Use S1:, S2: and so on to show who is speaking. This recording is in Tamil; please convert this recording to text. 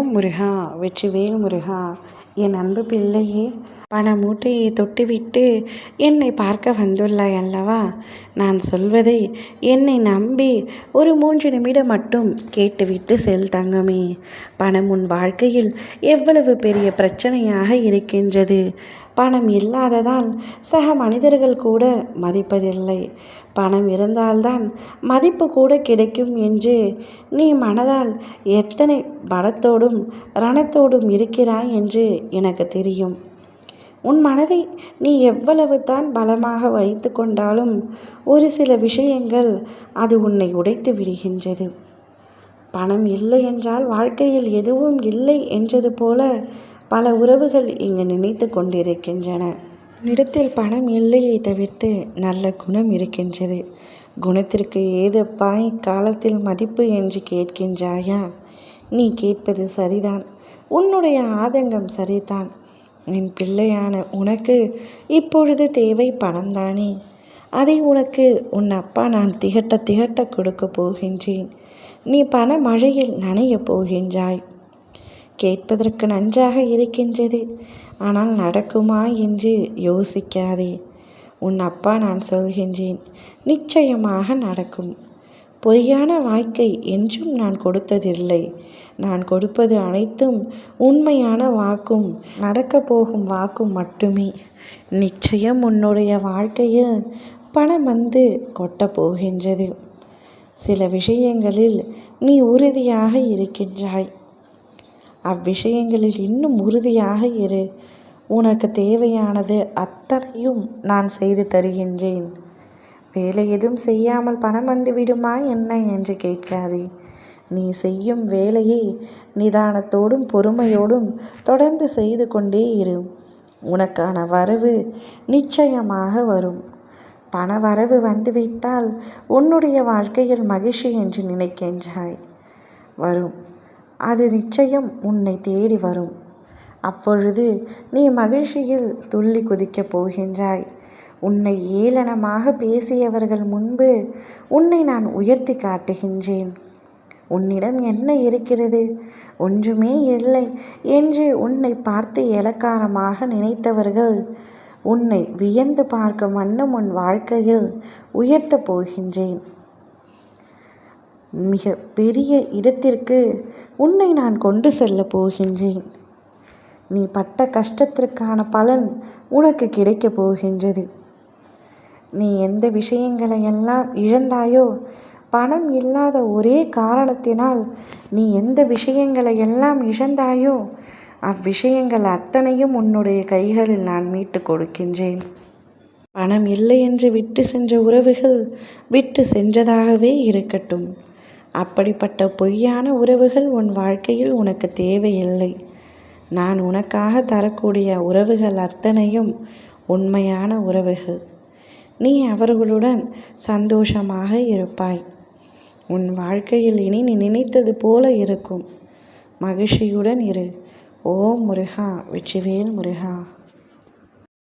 S1: ஓம் முருகா, வெற்றிவேல் முருகா. என் அன்பு பிள்ளையே, பண மூட்டையை தொட்டுவிட்டு என்னை பார்க்க வந்துள்ளாய் அல்லவா? நான் சொல்வதை என்னை நம்பி ஒரு 3 நிமிடம் மட்டும் கேட்டுவிட்டு செல் தங்கமே. பணம் உன் வாழ்க்கையில் எவ்வளவு பெரிய பிரச்சனையாக இருக்கின்றது. பணம் இல்லாததால் சக மனிதர்கள் கூட மதிப்பதில்லை. பணம் இருந்தால்தான் மதிப்பு கூட கிடைக்கும் என்று நீ மனதால் எத்தனை பலத்தோடும் ரணத்தோடும் இருக்கிறாய் என்று எனக்கு தெரியும். உன் மனதை நீ எவ்வளவு தான் பலமாக வைத்து கொண்டாலும் ஒரு சில விஷயங்கள் அது உன்னை உடைத்து விடுகின்றது. பணம் இல்லை என்றால் வாழ்க்கையில் எதுவும் இல்லை என்றது போல பல உறவுகள் இங்கு நினைத்து கொண்டிருக்கின்றன. உன்னிடத்தில் பணம் இல்லையை தவிர்த்து நல்ல குணம் இருக்கின்றது. குணத்திற்கு ஏதப்பா இக்காலத்தில் மதிப்பு என்று கேட்கின்றாயா? நீ கேட்பது சரிதான். உன்னுடைய ஆதங்கம் சரிதான். என் பிள்ளையான உனக்கு இப்பொழுது தேவை பணம்தானே. அதை உனக்கு உன் அப்பா நான் திகட்ட திகட்ட கொடுக்க போகின்றேன். நீ பண மழையில் நனைய போகின்றாய். கேட்பதற்கு நன்றாக இருக்கின்றது, ஆனால் நடக்குமா என்று யோசிக்காதே. உன் அப்பா நான் சொல்கின்றேன், நிச்சயமாக நடக்கும். பொய்யான வாய்க்கை என்றும் நான் கொடுத்ததில்லை. நான் கொடுப்பது அனைத்தும் உண்மையான வாக்கும் நடக்கப் போகும் வாக்கும் மட்டுமே. நிச்சயம் உன்னுடைய வாழ்க்கையில் பணம் வந்து கொட்டப் போகின்றது. சில விஷயங்களில் நீ உறுதியாக இருக்கின்றாய். அவ்விஷயங்களில் இன்னும் உறுதியாக இரு. உனக்கு தேவையானது அத்தனையும் நான் செய்து தருகின்றேன். வேலை எதுவும் செய்யாமல் பணம் வந்து விடுமா என்ன என்று கேட்காதே. நீ செய்யும் வேலையை நிதானத்தோடும் பொறுமையோடும் தொடர்ந்து செய்து கொண்டே இரு. உனக்கான வரவு நிச்சயமாக வரும். பண வரவு வந்துவிட்டால் உன்னுடைய வாழ்க்கையில் மகிழ்ச்சி என்று நினைக்கின்றாய். வரும். அது நிச்சயம் உன்னை தேடி வரும். அப்பொழுது நீ மகிழ்ச்சியில் துள்ளி குதிக்கப் போகின்றாய். உன்னை ஏளனமாக பேசியவர்கள் முன்பு உன்னை நான் உயர்த்தி காட்டுகின்றேன். உன்னிடம் என்ன இருக்கிறது? ஒன்றுமே இல்லை என்று உன்னை பார்த்து எலக்காரமாக நினைத்தவர்கள் உன்னை வியந்து பார்க்கும் வண்ணம் உன் வாழ்க்கையில் உயர்த்தப் போகின்றேன். மிக பெரிய இடத்திற்கு உன்னை நான் கொண்டு செல்லப் போகின்றேன். நீ பட்ட கஷ்டத்திற்கான பலன் உனக்கு கிடைக்கப் போகின்றது. நீ எந்த விஷயங்களை எல்லாம் இழந்தாயோ, பணம் இல்லாத ஒரே காரணத்தினால் நீ எந்த விஷயங்களை எல்லாம் இழந்தாயோ, அவ்விஷயங்கள் அத்தனையும் உன்னுடைய கைகளில் நான் மீட்டு கொடுக்கின்றேன். பணம் இல்லை என்று விட்டு சென்ற உறவுகள் விட்டு சென்றதாகவே இருக்கட்டும். அப்படிப்பட்ட பொய்யான உறவுகள் உன் வாழ்க்கையில் உனக்கு தேவையில்லை. நான் உனக்காக தரக்கூடிய உறவுகள் அத்தனையும் உண்மையான உறவுகள். நீ அவர்களுடன் சந்தோஷமாக இருப்பாய். உன் வாழ்க்கையில் இனி நீ நினைத்தது போல இருக்கும். மகிழ்ச்சியுடன் இரு. ஓம் முருகா, வெற்றிவேல் முருகா.